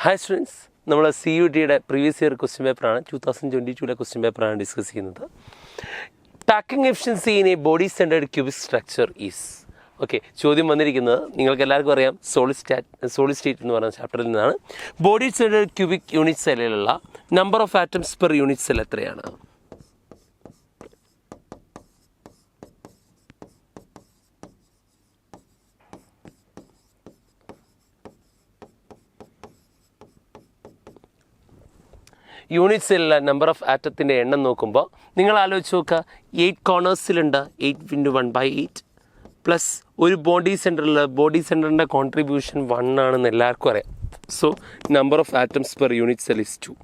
Hi students, നമ്മൾ CUT previous year question പേപ്പറാണ് 2022 question പേപ്പറാണ് ഡിസ്കസ് ചെയ്യുന്നത്. Packing efficiency in A body centred cubic structure is. Okay, ചോദ്യം വന്നിരിക്കുന്നത് നിങ്ങൾക്ക് എല്ലാവർക്കും അറിയാം, സോളിഡ് സ്റ്റേറ്റ് എന്ന് പറയുന്ന ചാപ്റ്ററിൽ നിന്നാണ്. ബോഡി സെൻറ്റേർഡ് ക്യൂബിക് യൂണിറ്റ് സെല്ലിലുള്ള number of atoms per unit cell എത്രയാണ്? യൂണിറ്റ് സെല്ലിലെ നമ്പർ ഓഫ് ആറ്റത്തിൻ്റെ എണ്ണം നോക്കുമ്പോൾ നിങ്ങൾ ആലോചിച്ച് നോക്കുക, 8 കോർണേഴ്സിലുണ്ട്, 8 × 1/8 പ്ലസ് ഒരു ബോഡി സെൻറ്ററിൻ്റെ കോൺട്രിബ്യൂഷൻ 1 ആണെന്ന് എല്ലാവർക്കും അറിയാം. So number of atoms per unit cell is 2.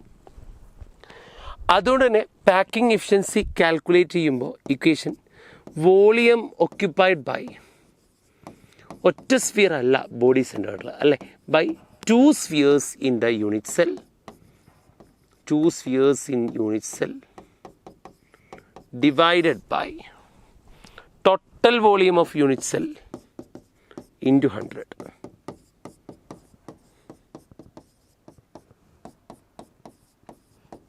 അതുകൊണ്ട് തന്നെ പാക്കിംഗ് എഫിഷ്യൻസി കാൽക്കുലേറ്റ് ചെയ്യുമ്പോൾ ഇക്വേഷൻ വോളിയം ഒക്യുപ്പൈഡ് ബൈ ഒറ്റ സ്ഫിയർ അല്ല ബോഡി സെൻറ്ററിൽ അല്ലേ, by 2 spheres in the unit cell. 2 spheres in unit cell divided by total volume of unit cell into 100.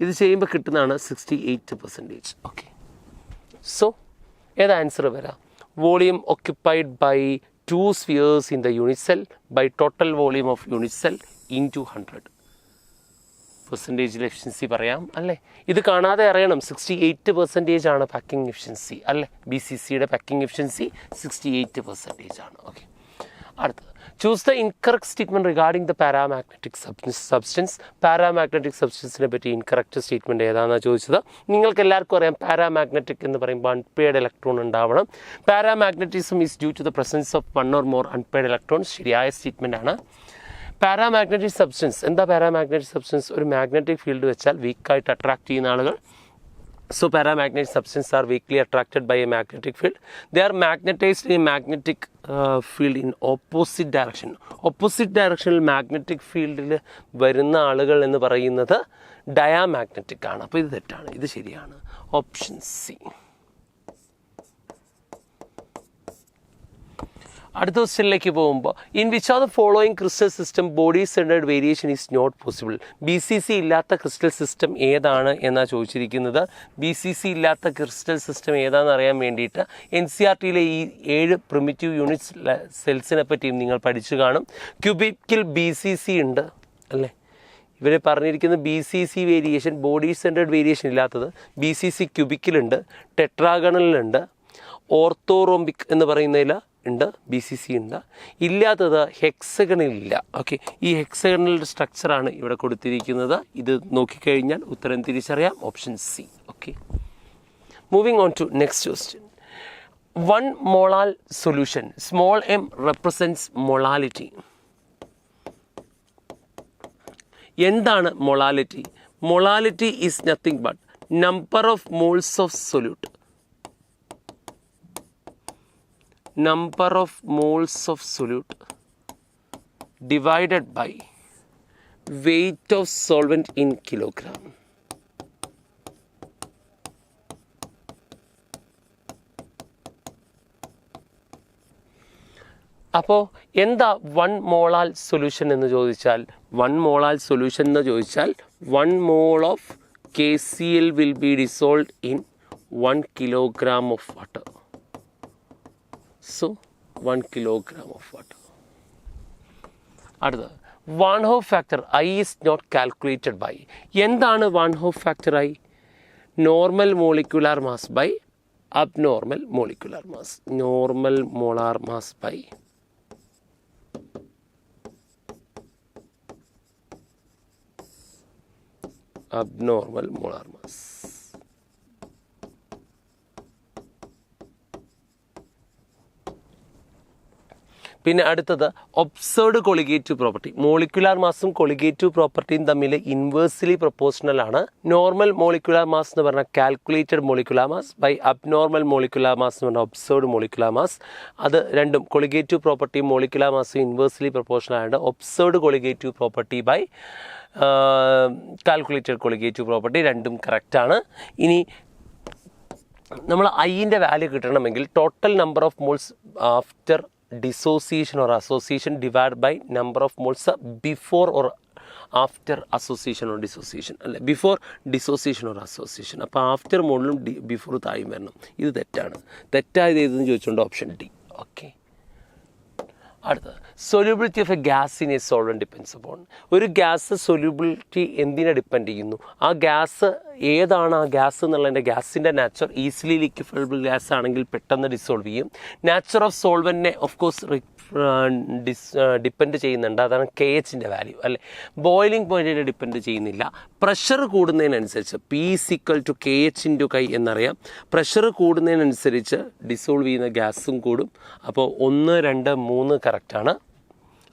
ഇത് ചെയ്യുമ്പോൾ കിട്ടുന്നതാണ് 68%. ഓക്കെ, സോ ഏത് ആൻസർ വരാം? Volume occupied by 2 spheres in the unit cell by total volume of unit cell into 100. പെർസെൻറ്റേജിൽ efficiency പറയാം അല്ലേ. ഇത് കാണാതെ അറിയണം, 68% ആണ് പാക്കിംഗ് എഫിഷ്യൻസി അല്ലേ. BCCയുടെ പാക്കിംഗ് എഫിഷ്യൻസി 68% ആണ്. ഓക്കെ, അടുത്തത് choose the incorrect statement regarding the paramagnetic substance. Paramagnetic സബ്സ്റ്റൻസിനെ പറ്റി ഇൻകറക്റ്റ് സ്റ്റേറ്റ്മെൻറ്റ് ഏതാണെന്നാണ് ചോദിച്ചത്. നിങ്ങൾക്ക് എല്ലാവർക്കും അറിയാം, പാരാമാഗ്നറ്റിക് എന്ന് പറയുമ്പോൾ അൺപെയർഡ് ഇലക്ട്രോൺ ഉണ്ടാവണം. Paramagnetism is due to the presence of 1 or more unpaired electrons. ശരിയായ സ്റ്റേറ്റ്മെൻ്റ് ആണ്. പാരാമാഗ്നറ്റിക് സബ്സ്റ്റൻസ് എന്താ? പാരാമാഗ്നറ്റിക് സബ്സ്റ്റൻസ് ഒരു മാഗ്നറ്റിക് ഫീൽഡ് വെച്ചാൽ വീക്കായിട്ട് അട്രാക്ട് ചെയ്യുന്ന ആളുകൾ. So paramagnetic substance are weakly attracted by a magnetic field. They are magnetised in magnetic field in opposite direction. Opposite ഡയറക്ഷനിൽ magnetic ഫീൽഡിൽ വരുന്ന ആളുകൾ എന്ന് പറയുന്നത് ഡയാമാഗ്നറ്റിക് ആണ്. അപ്പോൾ ഇത് തെറ്റാണ്, ഇത് ശരിയാണ്. Option C. അടുത്ത ക്വസ്റ്റ്യനിലേക്ക് പോകുമ്പോൾ in which are the following crystal system body centred variation is not possible. BCC ഇല്ലാത്ത ക്രിസ്റ്റൽ സിസ്റ്റം ഏതാണ് എന്നാണ് ചോദിച്ചിരിക്കുന്നത്. BCC ഇല്ലാത്ത ക്രിസ്റ്റൽ സിസ്റ്റം ഏതാണെന്ന് അറിയാൻ വേണ്ടിയിട്ട് NCERTയിലെ ഈ 7 പ്രിമിറ്റീവ് യൂണിറ്റ് സെൽസിനെ പറ്റിയും നിങ്ങൾ പഠിച്ചു കാണും. ക്യൂബിക്കിൽ BCC ഉണ്ട് അല്ലേ. ഇവർ പറഞ്ഞിരിക്കുന്നത് BCC variation, body centred variation ഇല്ലാത്തത് BCC ക്യൂബിക്കിലുണ്ട്, ടെട്രാഗണലിലുണ്ട്, ഓർത്തോറോംബിക് എന്ന് പറയുന്നതിൽ ഉണ്ട്, BCC ഉണ്ട്. ഇല്ലാത്തത് ഹെക്സഗണിലില്ല. ഓക്കെ, ഈ ഹെക്സഗണൽ സ്ട്രക്ചറാണ് ഇവിടെ കൊടുത്തിരിക്കുന്നത്. ഇത് നോക്കിക്കഴിഞ്ഞാൽ ഉത്തരം തിരിച്ചറിയാം. Option C. Okay, moving on to next question. 1 molar solution, small m represents molality. എന്താണ് molality? Molality is nothing but number of moles of solute. Number of moles of solute divided by weight of solvent in kilogram. അപ്പോൾ എന്താ 1 molar solution എന്ന് ചോദിച്ചാൽ, 1 molar solution എന്ന് ചോദിച്ചാൽ 1 mole of KCl will be dissolved in 1 kilogram of water. So 1 kilogram of water. അടുത്തത് van Hoff factor I is not calculated by. എന്താണ് van Hoff factor I? Normal molecular mass by abnormal molecular mass. Normal molar mass by abnormal molar mass. പിന്നെ അടുത്തത് observed colligative property. മോളിക്കുലാർ മാസും colligative പ്രോപ്പർട്ടിയും തമ്മിൽ inversely proportional ആണ്. Normal molecular mass എന്ന് പറഞ്ഞാൽ calculated molecular mass by abnormal molecular mass എന്ന് പറഞ്ഞാൽ ഒബ്സേർവ്ഡ് മോളിക്കുലാർ മാസ്. അത് രണ്ടും കൊളിഗേറ്റീവ് പ്രോപ്പർട്ടിയും മോളിക്കുലാർ മാസും ഇൻവേഴ്സ്ലി പ്രൊപ്പോർഷണൽ ആണ്. Observed colligative property by calculated colligative property രണ്ടും കറക്റ്റാണ്. ഇനി നമ്മൾ ഐൻ്റെ വാല്യൂ കിട്ടണമെങ്കിൽ total number of moles after dissociation or association divided by number of moles before or after association or dissociation അല്ലെ, ബിഫോർ ഡിസോസിയേഷൻ ഓർ അസോസിയേഷൻ. അപ്പോൾ after മുകളിലും before താഴെയും വരണം. ഇത് തെറ്റാണ്. തെറ്റായത് ഏതെന്ന് ചോദിച്ചുകൊണ്ട് ഓപ്ഷൻ ഡി. ഓക്കെ, അടുത്തത് solubility of A gas in A solvent depends upon. ഒരു ഗ്യാസ് സൊല്യൂബിലിറ്റി എന്തിനെ ഡിപ്പെൻഡ് ചെയ്യുന്നു? ആ ഗ്യാസ് ഏതാണ്? ആ ഗ്യാസ് എന്നുള്ളതിൻ്റെ ഗ്യാസിൻ്റെ നാച്ചർ ഈസിലി ലിക്വിഫയബിൾ ഗ്യാസ് ആണെങ്കിൽ പെട്ടെന്ന് ഡിസോൾവ് ചെയ്യും. നാച്ചർ ഓഫ് സോൾവെൻറ്റിനെ ഓഫ് കോഴ്സ് ഡിപ്പെൻഡ് ചെയ്യുന്നുണ്ട്. അതാണ് KHൻ്റെ വാല്യൂ അല്ലേ. ബോയിലിംഗ് പോയിൻറ്റിനെ ഡിപ്പെൻഡ് ചെയ്യുന്നില്ല. പ്രഷർ കൂടുന്നതിനനുസരിച്ച് P=KH/K എന്നറിയാം. പ്രഷർ കൂടുന്നതിനനുസരിച്ച് ഡിസോൾവ് ചെയ്യുന്ന ഗ്യാസും കൂടും. അപ്പോൾ 1, 2, 3 കറക്റ്റാണ്.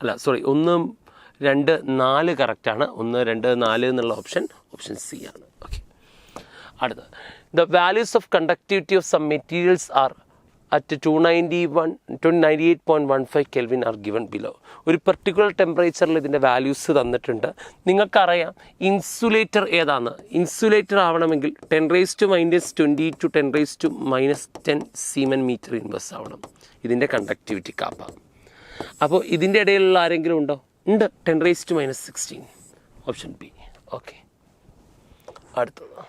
അല്ല സോറി 1, 2, 4 കറക്റ്റാണ്. 1, 2, 4 എന്നുള്ള ഓപ്ഷൻ സി ആണ്. ഓക്കെ, അടുത്തത് the values of conductivity of some materials are at 298.15 Kelvin are given below. ഒരു പെർട്ടിക്കുലർ ടെമ്പറേച്ചറിൽ ഇതിൻ്റെ വാല്യൂസ് തന്നിട്ടുണ്ട്. നിങ്ങൾക്കറിയാം ഇൻസുലേറ്റർ ഏതാണ്. ഇൻസുലേറ്റർ ആവണമെങ്കിൽ 10⁻20 to 10⁻−10 സീമൻ മീറ്റർ ഇൻവേഴ്സ് ആവണം ഇതിൻ്റെ കണ്ടക്ടിവിറ്റി കാപ്പ. അപ്പോൾ ഇതിൻ്റെ ഇടയിലുള്ള ആരെങ്കിലും ഉണ്ടോ? ഉണ്ട്, 10⁻16 ഓപ്ഷൻ ബി. ഓക്കെ, അടുത്തത്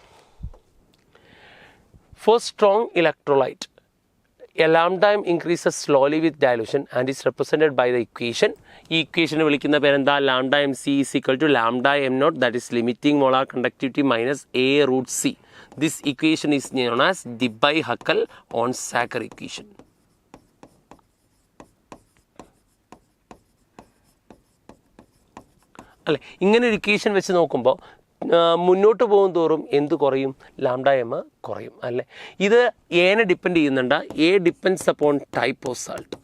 four strong electrolyte a lambda increases slowly with dilution and is represented by the equation. ഈ ഇക്വേഷനെ വിളിക്കുന്ന പേരെന്താ? lambda mc = lambda m0, that is limiting molar conductivity minus A√c. This equation is known as Debye-Huckel-Onsager equation. അല്ലേ, ഇങ്ങനെ ഒരു equation വെച്ച് നോക്കുമ്പോൾ മുന്നോട്ട് പോകും തോറും എന്ത് കുറയും? ലാംഡ എം കുറയും അല്ലേ. ഇത് എനെ ഡിപ്പെൻഡ് ചെയ്യുന്നുണ്ട്. A depends upon type of salt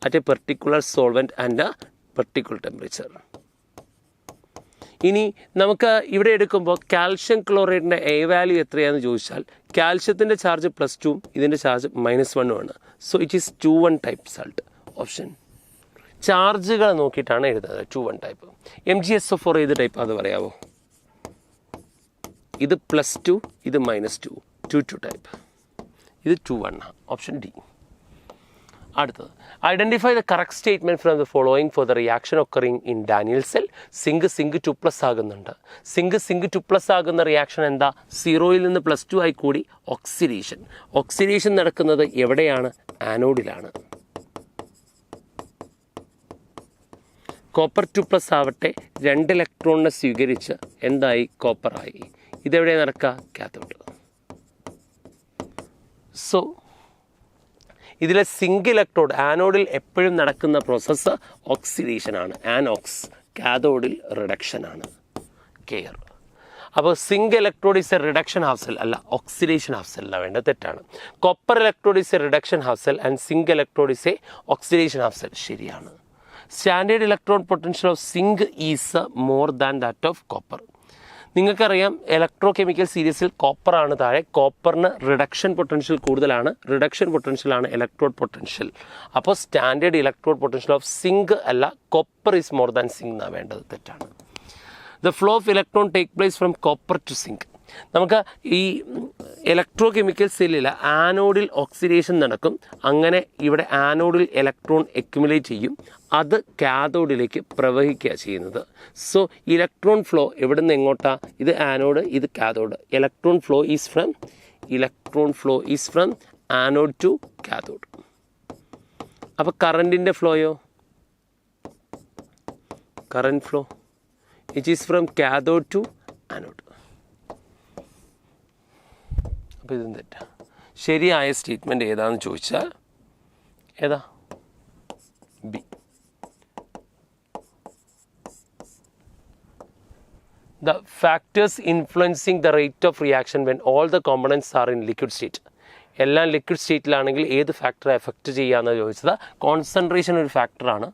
at A particular solvent and A particular temperature. ഇനി നമുക്ക് ഇവിടെ എടുക്കുമ്പോൾ കാൽഷ്യം ക്ലോറൈഡിൻ്റെ എ വാല്യൂ എത്രയാണെന്ന് ചോദിച്ചാൽ കാൽഷ്യത്തിൻ്റെ ചാർജ് +2 ഇതിൻ്റെ ചാർജ് -1 ആണ്. So it is 2,1 type salt. Option ചാർജുകൾ നോക്കിയിട്ടാണ് എഴുതുന്നത്. 2,1 ടൈപ്പ്. MgSO4 ഏത് ടൈപ്പ് അത് പറയാമോ? ഇത് +2, ഇത് -2, 2,2 ടൈപ്പ്. ഇത് 2,1. Option D. അടുത്തത് identify the correct statement from the following for the reaction occurring in Daniell cell. Zinc 2+ ആകുന്നുണ്ട്. സിങ്ക് 2+ ആകുന്ന റിയാക്ഷൻ എന്താ? 0യിൽ നിന്ന് +2 ആയി കൂടി ഓക്സിഡേഷൻ. ഓക്സിഡേഷൻ നടക്കുന്നത് എവിടെയാണ്? ആനോഡിലാണ്. കോപ്പർ 2+ ആവട്ടെ 2 ഇലക്ട്രോണിനെ സ്വീകരിച്ച് എന്തായി? കോപ്പറായി. ഇതെവിടെ നടക്കുക? കാഥോഡ്. സോ ഇതിലെ സിങ്ക് ഇലക്ട്രോഡ് ആനോഡിൽ എപ്പോഴും നടക്കുന്ന പ്രോസസ്സ് ഓക്സിഡേഷനാണ്, ആനോക്സ്. കാഥോഡിൽ റിഡക്ഷനാണ്, കെയർ. അപ്പോൾ zinc electrode is a reduction half cell, അല്ല ഓക്സിഡേഷൻ ഹാഫ് സെൽ അല്ല വേണ്ട, തെറ്റാണ്. Copper electrode is a reduction half cell and zinc electrode is a oxidation half cell. ശരിയാണ്. Standard electron potential of zinc is more than that of copper. നിങ്ങൾക്കറിയാം electrochemical സീരീസിൽ കോപ്പറാണ് താഴെ. കോപ്പറിന് reduction potential കൂടുതലാണ്. റിഡക്ഷൻ പൊട്ടൻഷ്യലാണ് electrode potential. അപ്പോൾ standard electrode potential of zinc അല്ല, copper is more than zinc എന്നാണ് വേണ്ടത്, തെറ്റാണ്. The flow of electron take place from copper to zinc. നമുക്ക് ഈ ഇലക്ട്രോ കെമിക്കൽ സെല്ലിൽ ആനോഡിൽ ഓക്സിഡേഷൻ നടക്കും. അങ്ങനെ ഇവിടെ ആനോഡിൽ ഇലക്ട്രോൺ അക്യുമുലേറ്റ് ചെയ്യും. അത് കാഥോഡിലേക്ക് പ്രവഹിക്കുക ചെയ്യുന്നത്. സോ ഇലക്ട്രോൺ ഫ്ലോ എവിടെ നിന്ന് എങ്ങോട്ടാ? ഇത് ആനോഡ്, ഇത് cathode. Electron flow is from anode to cathode. അപ്പോൾ കറൻറ്റിൻ്റെ ഫ്ലോയോ? Current flow it is from cathode to anode. അപ്പോൾ ഇതും തെറ്റാ. ശരിയായ സ്റ്റേറ്റ്മെൻറ്റ് ഏതാണെന്ന് ചോദിച്ചാൽ ഏതാ? B. The factors influencing the rate of reaction when all the components are in liquid state. എല്ലാം ലിക്വിഡ് സ്റ്റേറ്റിലാണെങ്കിൽ ഏത് ഫാക്ടറെ എഫക്റ്റ് ചെയ്യാമെന്ന് ചോദിച്ചത്? കോൺസെൻട്രേഷൻ ഒരു ഫാക്ടറാണ്,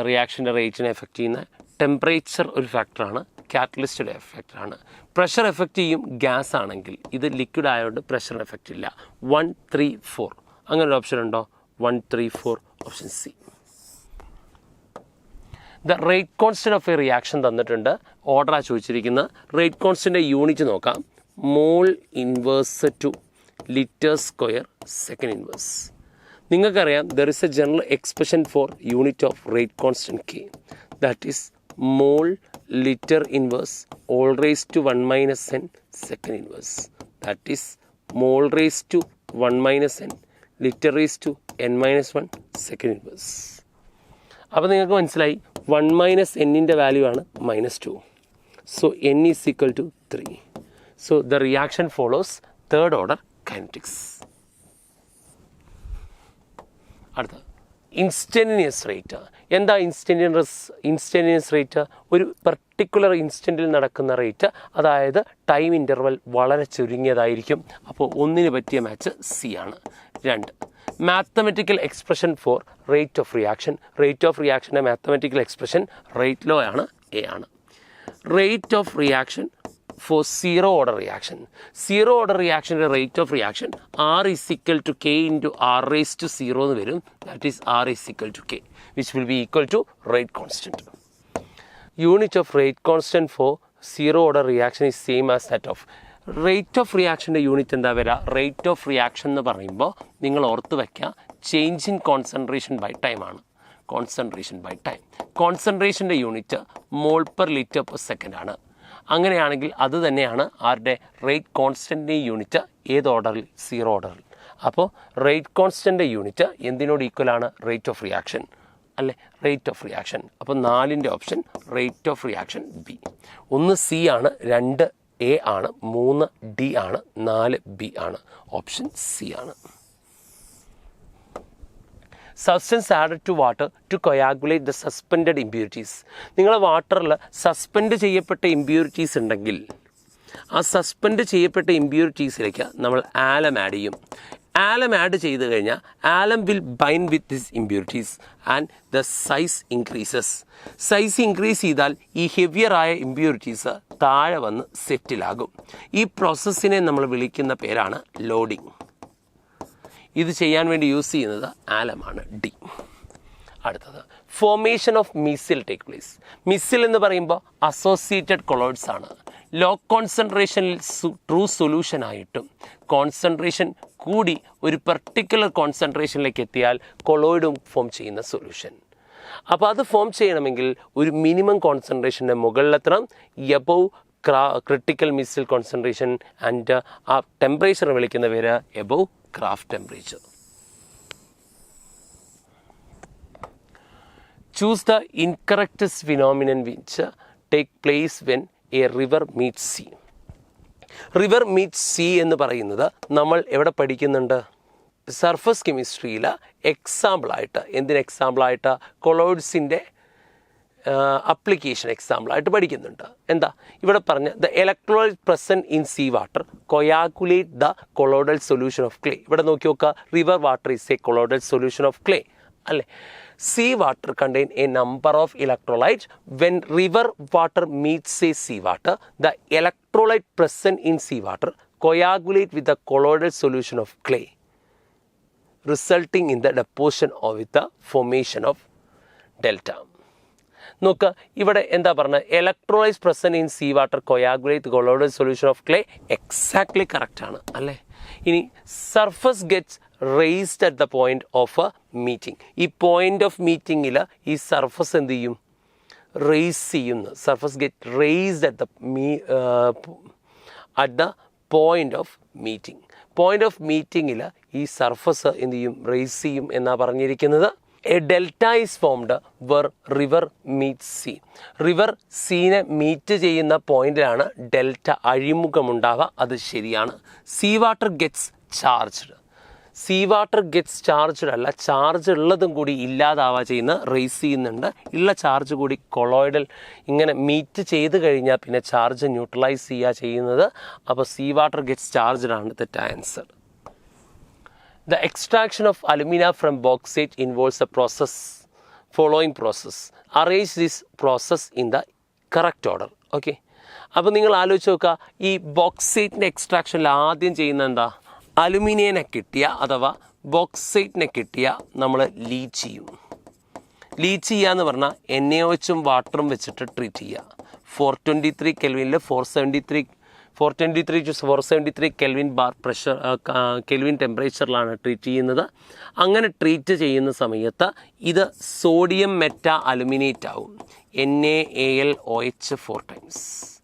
റിയാക്ഷൻ്റെ റേറ്റിനെ എഫക്റ്റ് ചെയ്യുന്ന. ടെമ്പറേച്ചർ ഒരു ഫാക്ടറാണ്, കാറ്റലിസ്റ്റ് ഒരു ഫാക്ടറാണ്. പ്രഷർ എഫക്റ്റ് ചെയ്യും ഗ്യാസ് ആണെങ്കിൽ. ഇത് ലിക്വിഡ് ആയതുകൊണ്ട് പ്രഷർ എഫക്റ്റ് ഇല്ല. 1, 3, 4 അങ്ങനെ ഒരു ഓപ്ഷൻ ഉണ്ടോ? 1, 3, 4 option C. The rate constant of a reaction തന്നിട്ടുണ്ട്. ഓർഡറാണ് ചോദിച്ചിരിക്കുന്നത്. റേറ്റ് കോൺസ്റ്റൻ്റെ യൂണിറ്റ് നോക്കാം. Mole inverse two litre square second inverse. നിങ്ങൾക്കറിയാം there is a general expression for unit of rate constant K, that is mole liter inverse all raised to 1 minus n second inverse. That is mole raised to 1 minus n liter raised to n minus 1 second inverse. അപ്പോൾ നിങ്ങൾക്ക് മനസ്സിലായി 1 minus എന്നിൻ്റെ value ആണ് -2. So n is equal to 3. So the reaction follows third order kinetics. അടുത്ത instantaneous rate. എന്താ ഇൻസ്റ്റൻറ്റനിയസ് rate? ഒരു particular ഇൻസ്റ്റൻറ്റിൽ നടക്കുന്ന rate, അതായത് ടൈം ഇൻ്റർവൽ വളരെ ചുരുങ്ങിയതായിരിക്കും. അപ്പോൾ ഒന്നിന് പറ്റിയ മാച്ച് സി ആണ്. 2 mathematical expression for rate of reaction. Rate of റിയാക്ഷൻ്റെ മാത്തമെറ്റിക്കൽ എക്സ്പ്രഷൻ റേറ്റ് ലോ ആണ്, എ ആണ്. Rate of reaction for zero order reaction. Zero order റിയാക്ഷൻ്റെ rate of reaction R is equal to K into R raised to 0 എന്ന് വരും. That is R is equal to K, which will be equal to rate constant. Unit of rate constant for zero order reaction is same as that of rate of റിയാക്ഷൻ്റെ unit എന്താ വരിക? Rate of reaction എന്ന് പറയുമ്പോൾ നിങ്ങൾ ഓർത്ത് വയ്ക്കുക, change in concentration by time ആണ്. Concentration by time. കോൺസെൻട്രേഷൻ്റെ unit mole per litre per second ആണ്. അങ്ങനെയാണെങ്കിൽ അത് തന്നെയാണ് ആരുടെ റേറ്റ് കോൺസ്റ്റൻറ്റിൻ്റെ യൂണിറ്റ്. ഏത് ഓർഡറിൽ? സീറോ ഓർഡറിൽ. അപ്പോൾ റേറ്റ് കോൺസ്റ്റൻ്റെ യൂണിറ്റ് എന്തിനോട് ഈക്വൽ ആണ്? റേറ്റ് ഓഫ് റിയാക്ഷൻ അല്ലേ? Rate of reaction. അപ്പോൾ 4ൻ്റെ option rate of reaction B. 1 C ആണ്, 2 എ ആണ്, 3 ഡി ആണ്, 4 ബി ആണ്. ഓപ്ഷൻ സി ആണ്. Substance added to water to coagulate the suspended impurities. നിങ്ങളെ വാട്ടറിൽ സസ്പെൻഡ് ചെയ്യപ്പെട്ട ഇമ്പ്യൂരിറ്റീസ് ഉണ്ടെങ്കിൽ ആ സസ്പെൻഡ് ചെയ്യപ്പെട്ട ഇമ്പ്യൂരിറ്റീസിലേക്ക് നമ്മൾ ആലം ആഡ് ചെയ്യും. ആലം ആഡ് ചെയ്ത് കഴിഞ്ഞാൽ alum will bind with this impurities and the size increases. Size increase ചെയ്താൽ ഈ ഹെവിയറായ ഇമ്പ്യൂരിറ്റീസ് താഴെ വന്ന് സെറ്റിലാകും. ഈ പ്രോസസ്സിനെ നമ്മൾ വിളിക്കുന്ന പേരാണ് ലോഡിങ്. ഇത് ചെയ്യാൻ വേണ്ടി യൂസ് ചെയ്യുന്നത് ആലമാണ്, ഡി. അടുത്തത് formation of Misl take place. Misl എന്ന് പറയുമ്പോൾ അസോസിയേറ്റഡ് കൊളോയിഡ്സ് ആണ്. ലോ കോൺസെൻട്രേഷനിൽ ട്രൂ സൊല്യൂഷൻ ആയിട്ടും കോൺസെൻട്രേഷൻ കൂടി ഒരു പെർട്ടിക്കുലർ കോൺസെൻട്രേഷനിലേക്ക് എത്തിയാൽ കൊളോയിഡും ഫോം ചെയ്യുന്ന സൊല്യൂഷൻ. അപ്പോൾ അത് ഫോം ചെയ്യണമെങ്കിൽ ഒരു മിനിമം കോൺസെൻട്രേഷൻ്റെ മുകളിലെത്തണം. Above critical micelle concentration and ആ ടെമ്പറേച്ചർ വിളിക്കുന്ന പേര് above Krafft temperature. Choose the incorrect phenomenon which take place when a river meets sea. River meet sea എന്ന് പറയുന്നത് നമ്മൾ എവിടെ പഠിക്കുന്നുണ്ട്? സർഫസ് കെമിസ്ട്രിയിൽ എക്സാമ്പിളായിട്ട്. എന്തിന് എക്സാമ്പിളായിട്ട്? കൊളോയിഡ്സിൻ്റെ അപ്ലിക്കേഷൻ എക്സാമ്പിളായിട്ട് പഠിക്കുന്നുണ്ട്. എന്താ ഇവിടെ പറഞ്ഞ the electrolyte present in sea water coagulate the colloidal solution of clay. ഇവിടെ നോക്കി നോക്കുക, river water is a colloidal solution of clay അല്ലേ? Sea water contain a number of electrolytes. When river water meets a sea water, the electrolyte present in sea water coagulate with the colloidal solution of clay, resulting in the deposition or with the formation of delta. നോക്കുക ഇവിടെ എന്താ പറഞ്ഞത്? Electrolytes present in sea water coagulate colloidal solution of clay. Exactly correct ആണ് അല്ലേ? ഇനി surface gets raised at the point of meeting. ഈ point of മീറ്റിങ്ങിൽ ഈ സർഫസ് എന്ത് ചെയ്യും? റേസ് ചെയ്യുന്നു. Surface get raised at the point of meeting. Point of മീറ്റിങ്ങിൽ ഈ സർഫസ് എന്ത് ചെയ്യും? റേസ് ചെയ്യും എന്നാണ് പറഞ്ഞിരിക്കുന്നത്. A delta is formed where river meet sea. River സീനെ മീറ്റ് ചെയ്യുന്ന പോയിന്റിലാണ് ഡെൽറ്റ അഴിമുഖമുണ്ടാവുക. അത് ശരിയാണ്. Sea water gets charged. Sea water gets charged അല്ല, ചാർജ് ഉള്ളതും കൂടി ഇല്ലാതാവുക ചെയ്യുന്ന, റേസ് ചെയ്യുന്നുണ്ട്. ഉള്ള ചാർജ് കൂടി കൊളോയിഡൽ ഇങ്ങനെ മീറ്റ് ചെയ്ത് കഴിഞ്ഞാൽ പിന്നെ ചാർജ് ന്യൂട്രലൈസ് ചെയ്യുക ചെയ്യുന്നത്. അപ്പോൾ സീ വാട്ടർ ഗെറ്റ്സ് ചാർജ്ഡ് ആണ് തെറ്റായ answer. The extraction of alumina from bauxite involves the following process. Arrange this process in the correct order. Okay. അപ്പോൾ നിങ്ങൾ ആലോചിച്ച് നോക്കുക, ഈ ബോക്സൈറ്റിൻ്റെ എക്സ്ട്രാക്ഷനിൽ ആദ്യം ചെയ്യുന്ന എന്താ? അലുമിനിയനെ കിട്ടിയ അഥവാ ബോക്സൈറ്റിനെ കിട്ടിയ നമ്മൾ ലീച്ച് ചെയ്യും. ലീച്ച് ചെയ്യുക എന്ന് പറഞ്ഞാൽ NaOH വാട്ടറും വെച്ചിട്ട് ട്രീറ്റ് ചെയ്യുക. 423 കെൽവിനിൽ 473 423 to 473 kelvin bar pressure kelvin ടെമ്പറേച്ചറിലാണ് ട്രീറ്റ് ചെയ്യുന്നത്. അങ്ങനെ ട്രീറ്റ് ചെയ്യുന്ന സമയത്ത് ഇത് സോഡിയം മെറ്റാ അലുമിനേറ്റ് ആവും, NaAlOH 4 ടൈംസ്.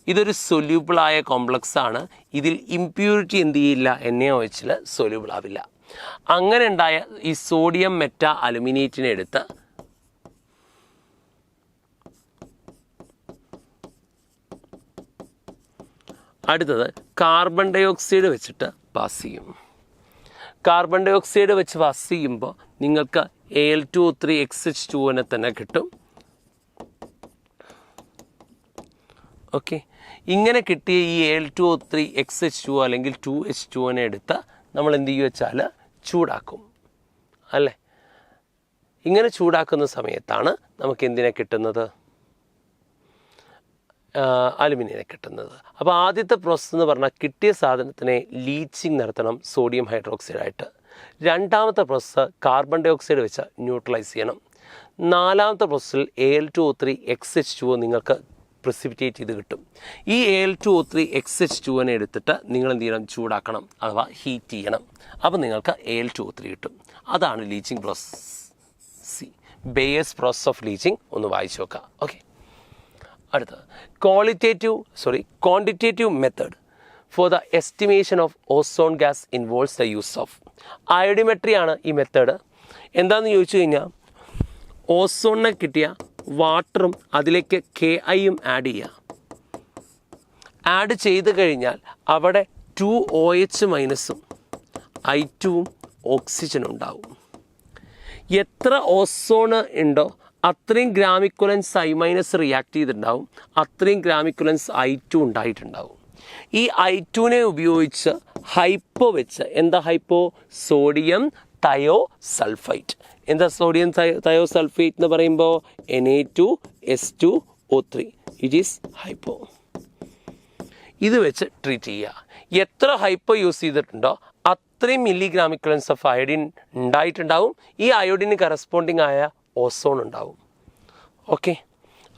ഇതൊരു സൊല്യൂബിളായ കോംപ്ലക്സ് ആണ്. ഇതിൽ ഇംപ്യൂരിറ്റി എന്ത് ചെയ്യില്ല, NaOHൽ സൊല്യൂബിൾ ആവില്ല. അങ്ങനെ ഉണ്ടായ ഈ സോഡിയം മെറ്റാ അലുമിനേറ്റിനെ എടുത്ത് അടുത്തത് കാർബൺ ഡൈ ഓക്സൈഡ് വെച്ചിട്ട് പാസ് ചെയ്യും. കാർബൺ ഡൈ ഓക്സൈഡ് വെച്ച് പാസ് ചെയ്യുമ്പോൾ നിങ്ങൾക്ക് Al2O3 XH2O തന്നെ കിട്ടും. ഓക്കെ, ഇങ്ങനെ കിട്ടിയ ഈ Al2O3 XH2O അല്ലെങ്കിൽ 2H2O എടുത്ത് നമ്മൾ എന്ത് ചെയ്യുക വെച്ചാൽ ചൂടാക്കും അല്ലേ. ഇങ്ങനെ ചൂടാക്കുന്ന സമയത്താണ് നമുക്ക് എന്തിനെ കിട്ടുന്നത്, അലുമിനിയനെ കിട്ടുന്നത്. അപ്പോൾ ആദ്യത്തെ പ്രോസസ്സ് എന്ന് പറഞ്ഞാൽ കിട്ടിയ സാധനത്തിനെ ലീച്ചിങ് നടത്തണം സോഡിയം ഹൈഡ്രോക്സൈഡായിട്ട്. രണ്ടാമത്തെ പ്രോസസ്സ് കാർബൺ ഡൈ ഓക്സൈഡ് വെച്ച് ന്യൂട്രലൈസ് ചെയ്യണം. നാലാമത്തെ പ്രോസസ്സിൽ Al2O3 XH2O നിങ്ങൾക്ക് പ്രസിപ്പിറ്റേറ്റ് ചെയ്ത് കിട്ടും. ഈ Al2O3 XH2O എടുത്തിട്ട് നിങ്ങൾ എന്ത് ചെയ്യണം, ചൂടാക്കണം അഥവാ ഹീറ്റ് ചെയ്യണം. അപ്പോൾ നിങ്ങൾക്ക് Al2O3 കിട്ടും. അതാണ് leaching process. Bayer's process of leaching ഒന്ന് വായിച്ചു നോക്കുക. ഓക്കെ, അടുത്തത് quantitative method for the estimation of ozone gas involves the use of iodimetry ആണ് ഈ മെത്തേഡ്. എന്താണെന്ന് ചോദിച്ചു കഴിഞ്ഞാൽ ഓസോണിനെ കിട്ടിയ വാട്ടറും അതിലേക്ക് KIയും ആഡ് ചെയ്യുക. ആഡ് ചെയ്ത് കഴിഞ്ഞാൽ അവിടെ 2OH- I2ഉം ഓക്സിജൻ ഉണ്ടാവും. എത്ര ഓസോണ് ഉണ്ടോ അത്രയും ഗ്രാമിക്കുലൻസ് I- റിയാക്ട് ചെയ്തിട്ടുണ്ടാവും, അത്രയും ഗ്രാമിക്കുലൻസ് I2 ഉണ്ടായിട്ടുണ്ടാവും. ഈ I2നെ ഉപയോഗിച്ച് ഹൈപ്പോ വെച്ച്, എന്താ ഹൈപ്പോ, സോഡിയം തയോ സൾഫൈറ്റ്. എന്താ സോഡിയം തയോ സൾഫേറ്റ് എന്ന് പറയുമ്പോൾ Na2S2O3, ഇറ്റ് ഈസ് ഹൈപ്പോ. ഇത് വെച്ച് ട്രീറ്റ് ചെയ്യുക. എത്ര ഹൈപ്പോ യൂസ് ചെയ്തിട്ടുണ്ടോ അത്രയും മില്ലിഗ്രാമിക്കുലൻസ് ഓഫ് അയോഡിൻ ഉണ്ടായിട്ടുണ്ടാവും. ഈ അയോഡിന് കറസ്പോണ്ടിങ് ആയ ഓസോൺ ഉണ്ടാവും. ഓക്കെ,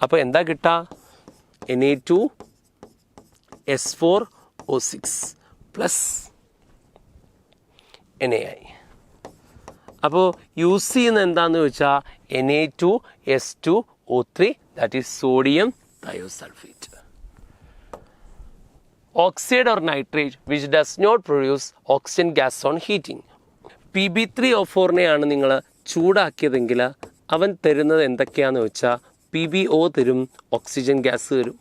അപ്പോൾ എന്താ കിട്ടുക, Na2S4O6 പ്ലസ് NaI. അപ്പോൾ യൂസ് ചെയ്യുന്നത് എന്താണെന്ന് വെച്ചാൽ Na2S2O3, that is sodium thiosulphate. Oxide or nitrate which does not produce oxygen gas on heating. Pb3O4നെയാണ് നിങ്ങൾ ചൂടാക്കിയതെങ്കിൽ അവൻ തരുന്നത് എന്തൊക്കെയാണെന്ന് വെച്ചാൽ PbO തരും, ഓക്സിജൻ ഗ്യാസ് തരും.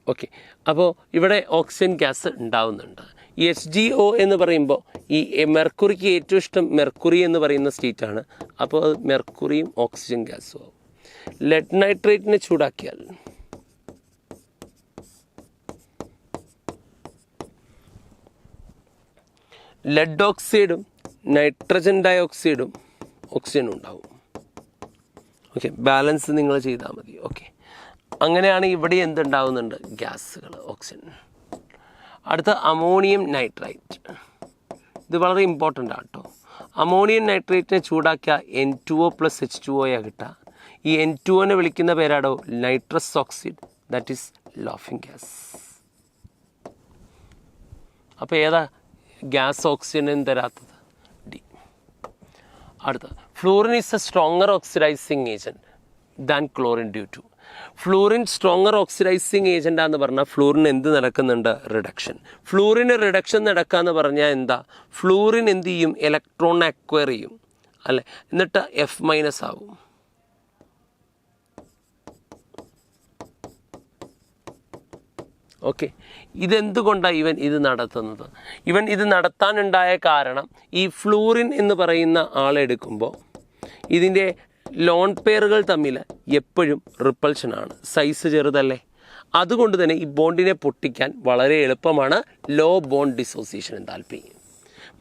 ഓക്കെ, അപ്പോൾ ഇവിടെ ഓക്സിജൻ ഗ്യാസ് ഉണ്ടാവുന്നുണ്ട്. ഈ HgO എന്ന് പറയുമ്പോൾ ഈ മെർക്കുറിക്ക് ഏറ്റവും ഇഷ്ടം മെർക്കുറി എന്ന് പറയുന്ന സ്റ്റേറ്റാണ്. അപ്പോൾ അത് മെർക്കുറിയും ഓക്സിജൻ ഗ്യാസും ആവും. ലെഡ് നൈട്രേറ്റിനെ ചൂടാക്കിയാൽ ലെഡ് ഓക്സൈഡും നൈട്രജൻ ഡയോക്സൈഡും ഓക്സിജനും ഉണ്ടാവും. ഓക്കെ, ബാലൻസ് നിങ്ങൾ ചെയ്താൽ മതി. ഓക്കെ, അങ്ങനെയാണ് ഇവിടെ എന്തുണ്ടാവുന്നുണ്ട്, ഗ്യാസുകൾ, ഓക്സിജൻ. അടുത്ത അമോണിയം നൈട്രൈറ്റ്. ഇത് വളരെ ഇമ്പോർട്ടൻ്റ് ആണ് കേട്ടോ. അമോണിയം നൈട്രേറ്റിനെ ചൂടാക്കിയ N2O+H2O കിട്ടുക. ഈ N2Oനെ വിളിക്കുന്ന പേരാടോ nitrous oxide, that is laughing gas. അപ്പോൾ ഏതാ ഗ്യാസ് ഓക്സിജനും തരാത്തത്, ഡി. അടുത്ത fluorine is a stronger oxidising agent than chlorine due to. Fluorine stronger oxidising ഏജൻ്റാന്ന് പറഞ്ഞാൽ ഫ്ലൂറിന് എന്ത് നടക്കുന്നുണ്ട്, റിഡക്ഷൻ. ഫ്ലൂറിന് റിഡക്ഷൻ നടക്കുക എന്ന് പറഞ്ഞാൽ എന്താ, ഫ്ലൂറിൻ എന്ത് ചെയ്യും, ഇലക്ട്രോൺ അക്വയർ ചെയ്യും അല്ലേ, എന്നിട്ട് F- ആവും. ഓക്കെ, ഇതെന്തുകൊണ്ടാണ് ഇവൻ ഇത് നടത്തുന്നത്? ഇവൻ ഇത് നടത്താനുണ്ടായ കാരണം ഈ ഫ്ലൂറിൻ എന്ന് പറയുന്ന ആളെടുക്കുമ്പോൾ ഇതിൻ്റെ ലോൺ പെയറുകൾ തമ്മിൽ എപ്പോഴും റിപ്പൾഷനാണ്, സൈസ് ചെറുതല്ലേ. അതുകൊണ്ട് തന്നെ ഈ ബോണ്ടിനെ പൊട്ടിക്കാൻ വളരെ എളുപ്പമാണ് ലോ ബോണ്ട് ഡിസോസിയേഷൻ എന്താൽപ്പി.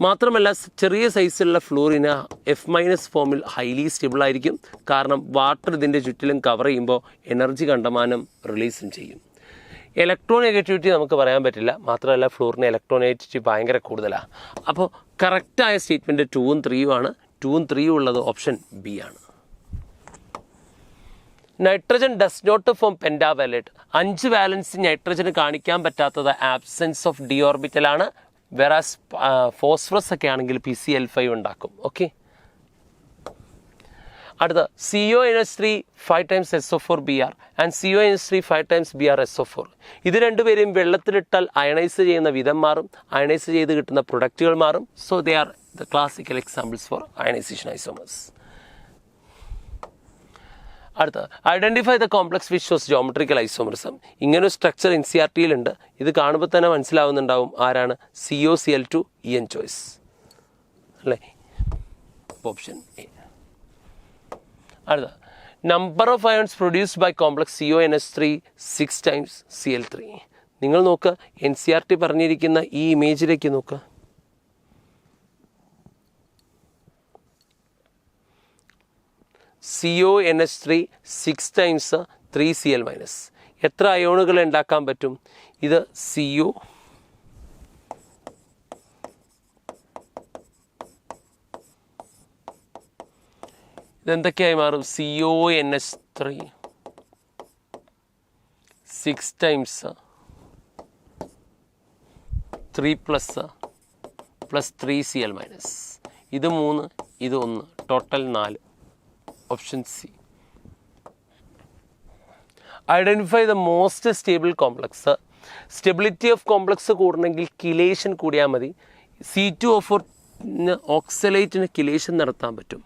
മാത്രമല്ല ചെറിയ സൈസിലുള്ള ഫ്ലൂറിന് F- ഫോമിൽ ഹൈലി സ്റ്റേബിൾ ആയിരിക്കും. കാരണം വാട്ടർ ഇതിൻ്റെ ചുറ്റിലും കവർ ചെയ്യുമ്പോൾ എനർജി കണ്ടമാനം റിലീസും ചെയ്യും. ഇലക്ട്രോൺ നെഗറ്റിവിറ്റി നമുക്ക് പറയാൻ പറ്റില്ല. മാത്രമല്ല ഫ്ലൂറിന് ഇലക്ട്രോൺ നെഗറ്റിവിറ്റി ഭയങ്കര കൂടുതലാണ്. അപ്പോൾ കറക്റ്റായ സ്റ്റേറ്റ്മെൻറ്റ് 2ഉം 3ഉം ആണ്. 2 3 ഉള്ളത് ഓപ്ഷൻ ബി ആണ്. Nitrogen does not form pentavalent. 5 valence നൈട്രജന് കാണിക്കാൻ പറ്റാത്തത് ആബ്സെൻസ് ഓഫ് ഡി ഓർബിറ്റലാണ്. വെറാസ് ഫോസ്ഫറസ് ഒക്കെ ആണെങ്കിൽ PCl5 ഉണ്ടാക്കും. ഓക്കെ, അടുത്ത CONH3 5 times SO4Br and CONH3 5 times BrSO4. ഇത് രണ്ടുപേരെയും വെള്ളത്തിലിട്ടാൽ അയണൈസ് ചെയ്യുന്ന വിധം മാറും, അയണൈസ് ചെയ്ത് കിട്ടുന്ന പ്രൊഡക്റ്റുകൾ മാറും. So they are the classical examples for ionisation isomers. അടുത്ത identify the complex which shows geometrical isomerism. ഇങ്ങനൊരു സ്ട്രക്ചർ NCERT-യിലുണ്ട്. ഇത് കാണുമ്പോൾ തന്നെ മനസ്സിലാവുന്നുണ്ടാവും ആരാണ്. COCl2 EN ചോയ്സ് അല്ലേ, ഓപ്ഷൻ എ. അടുത്ത number of ions produced by complex CONH3 6 times Cl3. നിങ്ങൾ നോക്കുക, NCERT പറഞ്ഞിരിക്കുന്ന ഈ ഇമേജിലേക്ക് നോക്കുക. CONH3 6 times 3Cl-. എത്ര അയോണുകൾ ഉണ്ടാക്കാൻ പറ്റും? ഇത് CO ഇതെന്തൊക്കെയായി മാറും? CONH3 6 times 3 plus 3Cl-. ഇത് 3, ഇത് 1, total 4. Option C. Identify the most stable complex. Stability of complex കൂടണമെങ്കിൽ കിലേഷൻ കൂടിയാൽ മതി. C2O4 ഓക്സലേറ്റിന് കിലേഷൻ നടത്താൻ പറ്റും.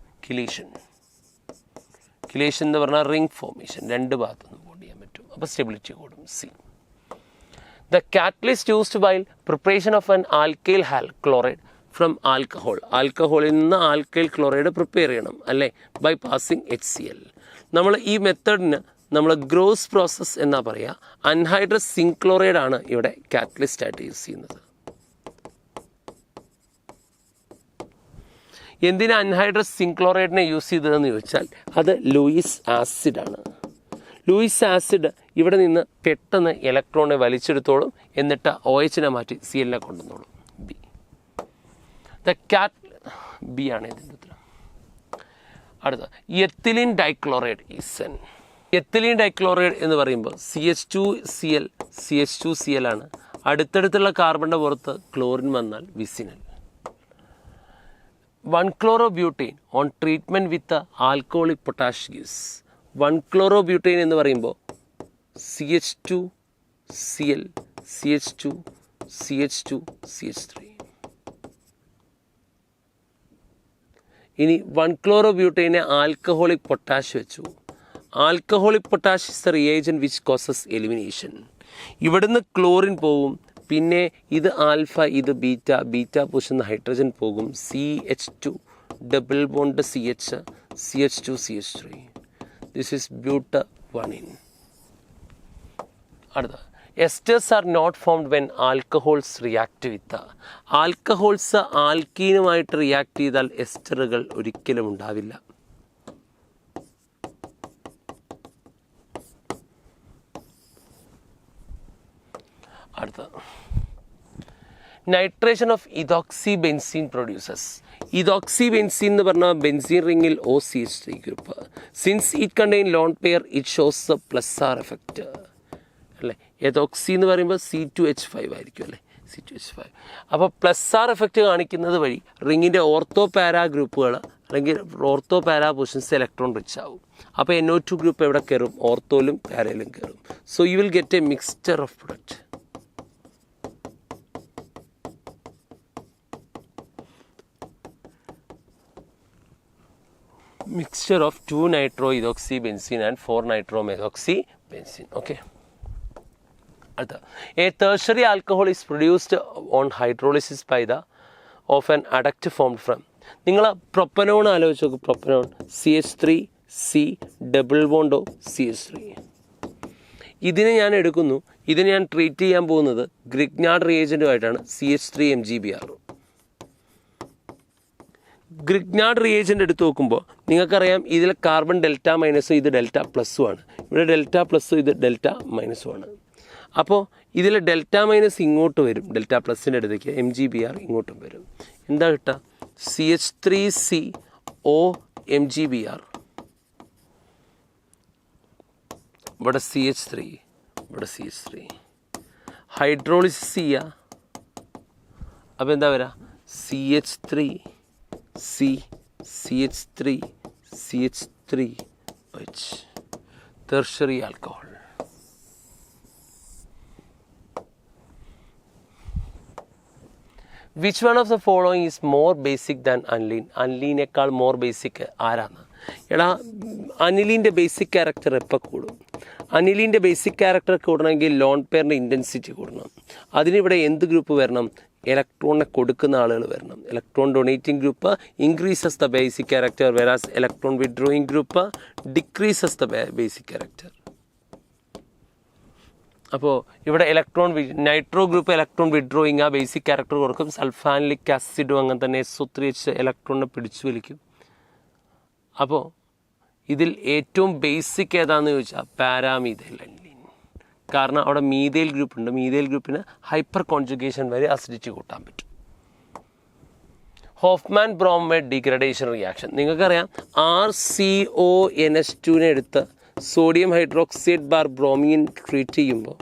കിലേഷൻ എന്ന് പറഞ്ഞാൽ റിംഗ് ഫോർമേഷൻ, 2 ഭാഗത്തുനിന്ന് ബോണ്ട് ചെയ്യാൻ പറ്റും. അപ്പോൾ സ്റ്റെബിലിറ്റി കൂടും. C. The catalyst used while preparation of an alkyl chloride from alcohol. ആൽക്കഹോളിൽ നിന്ന് ആൽക്കൈൽ ക്ലോറൈഡ് പ്രിപ്പയർ ചെയ്യണം അല്ലേ, ബൈ പാസിങ് HCl. നമ്മൾ ഈ മെത്തേഡിന് നമ്മൾ ഗ്രോസ് പ്രോസസ് എന്നാ പറയുക. അൺഹൈഡ്രസ് സിങ്ക് ക്ലോറൈഡ് ആണ് ഇവിടെ കാറ്റലിസ്റ്റ് ആയിട്ട് യൂസ് ചെയ്യുന്നത്. എന്തിനാ അൺഹൈഡ്രസ് സിങ്ക് ക്ലോറൈഡിനെ യൂസ് ചെയ്തതെന്ന് ചോദിച്ചാൽ അത് ലൂയിസ് ആസിഡാണ്. ലൂയിസ് ആസിഡ് ഇവിടെ നിന്ന് പെട്ടെന്ന് ഇലക്ട്രോണെ വലിച്ചെടുത്തോളും, എന്നിട്ട് OH മാറ്റി Cl കൊണ്ടുവന്നോളും. ബി. ബി ആണ് ഇതിൻ്റെ ഉത്തരം. അടുത്ത എത്തിലീൻ ഡൈക്ലോറൈഡ് ഈസൻ. എത്തിലീൻ ഡൈക്ലോറൈഡ് എന്ന് പറയുമ്പോൾ CH2Cl CH2Cl ആണ്. അടുത്തടുത്തുള്ള കാർബണിൻ്റെ പുറത്ത് ക്ലോറിൻ വന്നാൽ vicinal. 1-chlorobutane on treatment with alcoholic potash ഗ്യൂസ്. 1-chlorobutane എന്ന് പറയുമ്പോൾ CH2Cl CH2 CH2 CH3. ഇനി 1-chlorobutane ആൽക്കഹോളിക് പൊട്ടാഷ് വെച്ചു. Alcoholic potash is the reagent which causes elimination. ഇവിടുന്ന് ക്ലോറിൻ പോവും, പിന്നെ ഇത് ആൽഫ, ഇത് ബീറ്റ പൂശുന്ന ഹൈഡ്രജൻ പോകും. CH2 double bond CH CH2 CH3. This is ബ്യൂട്ട-1. അടുത്ത esters are not formed when alcohols react with. Alcohols ആൽക്കീനുമായിട്ട് റിയാക്ട് ചെയ്താൽ എസ്റ്ററുകൾ ഒരിക്കലും ഉണ്ടാവില്ല. അടുത്ത nitration of ethoxy benzene produces. Ethoxy benzene എന്ന് പറഞ്ഞാൽ ബെൻസീൻ റിങ്ങിൽ OCH3 group. Since it contain lone pair it shows +R effect അല്ലേ. എതോക്സി എന്ന് പറയുമ്പോൾ C2H5 ആയിരിക്കും അല്ലേ, C2H5. അപ്പോൾ +R എഫക്റ്റ് കാണിക്കുന്നത് വഴി റിങ്ങിൻ്റെ ഓർത്തോ പാരാ ഗ്രൂപ്പുകൾ അല്ലെങ്കിൽ ortho para positions electron rich ആവും. അപ്പോൾ NO2 ഗ്രൂപ്പ് എവിടെ കയറും? ഓർത്തോയിലും പാരയിലും കയറും. So you will get A mixture of product. Mixture of 2-nitroethoxybenzene and 4-nitromethoxybenzene. Okay. A tertiary alcohol is produced on hydrolysis by the of an adduct formed from. നിങ്ങൾ propanone ആലോചിച്ച് നോക്കും. Propanone CH3C double bond CH3. ഇതിനെ ഞാൻ എടുക്കുന്നു, ഇതിനെ ഞാൻ treat ചെയ്യാൻ പോകുന്നത് ഗ്രിഗ്നാർഡ് റിയേജൻറ്റുമായിട്ടാണ്. CH3MgBr. ഗ്രിഗ്നാർഡ് റിയേജൻ്റ് എടുത്ത് നോക്കുമ്പോൾ നിങ്ങൾക്കറിയാം ഇതിൽ കാർബൺ δ- ഇത് δ+ഉം ആണ്. ഇവിടെ δ+, ഇത് δ- ആണ്. അപ്പോൾ ഇതിൽ δ- ഇങ്ങോട്ട് വരും, δ+ൻ്റെ അടുത്തേക്ക് MgBr ഇങ്ങോട്ടും വരും. എന്താ കിട്ടുക? CH3C OMgBr. ഇവിടെ CH3, ഇവിടെ CH3. ഹൈഡ്രോളിസിസ് ചെയ്യുക. അപ്പോൾ എന്താ വരിക? CH3 C CH3 CH3H, tertiary alcohol. Which one of the following is more basic than aniline? അനിലീനേക്കാൾ മോർ ബേസിക് ആരാണ്? എടാ, അനിലിൻ്റെ ബേസിക് ക്യാരക്ടർ എപ്പോൾ കൂടും? അനിലിൻ്റെ ബേസിക് ക്യാരക്ടർ കൂടണമെങ്കിൽ ലോൺ പെയറിൻ്റെ ഇൻറ്റൻസിറ്റി കൂടണം. അതിനിവിടെ എന്ത് ഗ്രൂപ്പ് വരണം? ഇലക്ട്രോണിനെ കൊടുക്കുന്ന ആളുകൾ വരണം. Electron donating group increases the basic character, whereas electron withdrawing group decreases the basic character. അപ്പോൾ ഇവിടെ നൈട്രോ ഗ്രൂപ്പ് ഇലക്ട്രോൺ വിഡ്രോയിങ് ആ ബേസിക് ക്യാരക്ടർ കൊടുക്കും. സൾഫാനിലിക് ആസിഡും അങ്ങനെ തന്നെ SO3H ഇലക്ട്രോണിനെ പിടിച്ചു വലിക്കും. അപ്പോൾ ഇതിൽ ഏറ്റവും ബേസിക് ഏതാണെന്ന് ചോദിച്ചാൽ പാരാമീഥൈൽ അനിലീൻ. കാരണം അവിടെ മീഥൈൽ ഗ്രൂപ്പ് ഉണ്ട്. മീഥൈൽ ഗ്രൂപ്പിന് ഹൈപ്പർ കോൺജുഗേഷൻ വരെ അസിഡിറ്റി കൂട്ടാൻ പറ്റും. ഹോഫ്മാൻ ബ്രോമൈഡ് ഡീഗ്രഡേഷൻ റിയാക്ഷൻ നിങ്ങൾക്കറിയാം. RCONH2 എടുത്ത് sodium hydroxide bar bromine treat ചെയ്യുമ്പോൾ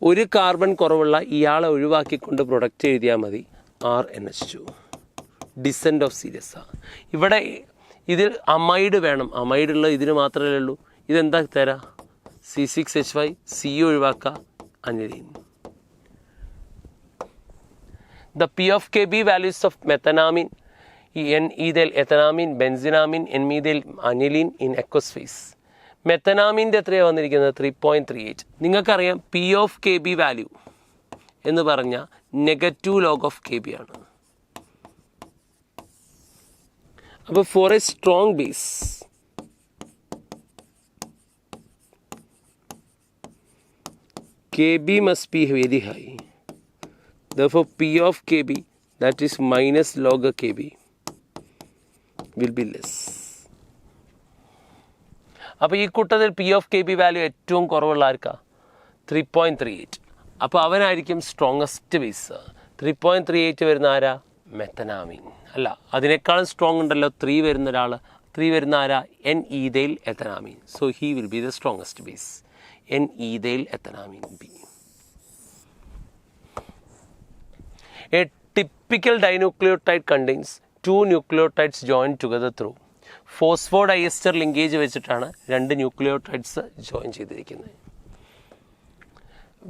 ഒരു കാർബൺ കുറവുള്ള ഇയാളെ ഒഴിവാക്കിക്കൊണ്ട് പ്രൊഡക്റ്റ് എഴുതിയാൽ മതി. RNH2 descend of serious. ഇവിടെ ഇതിൽ അമൈഡ് വേണം. അമൈഡുള്ള ഇതിന് മാത്രമേ ഉള്ളൂ. ഇതെന്താ തരാം? C6H5 C ഒഴിവാക്കുക, aniline. The P of Kb values of methenamine, N-ethyl ethanamine, benzenamine, N-methyl aniline in aqueous phase. മെത്തനാമിൻ്റെ എത്രയാണ് വന്നിരിക്കുന്നത്? 3.38. നിങ്ങൾക്കറിയാം P of Kb വാല്യൂ എന്ന് പറഞ്ഞാൽ നെഗറ്റീവ് ലോഗ് ഓഫ് Kb ആണ്. അപ്പോൾ for a strong base Kb must be very high. Therefore, P of Kb, that is minus log Kb, will be less. അപ്പോൾ ഈ കൂട്ടത്തിൽ P of Kb വാല്യൂ ഏറ്റവും കുറവുള്ള ആർക്കാ? 3.38. അപ്പോൾ അവനായിരിക്കും സ്ട്രോങ്ങസ്റ്റ് ബേസ്. 3.38 വരുന്ന ആരാ? മെത്തനാമിൻ. അല്ല, അതിനേക്കാളും സ്ട്രോങ് ഉണ്ടല്ലോ 3 വരുന്ന ഒരാൾ. 3 വരുന്ന ആരാ? N-ethyl ethanamine. So he will be the strongest base. N-ethyl ethanamine B. A typical dinucleotide contains 2 nucleotides joined together through phosphodiester linkage വെച്ചിട്ടാണ് 2 ന്യൂക്ലിയോടൈഡ്സ് ജോയിൻ ചെയ്തിരിക്കുന്നത്.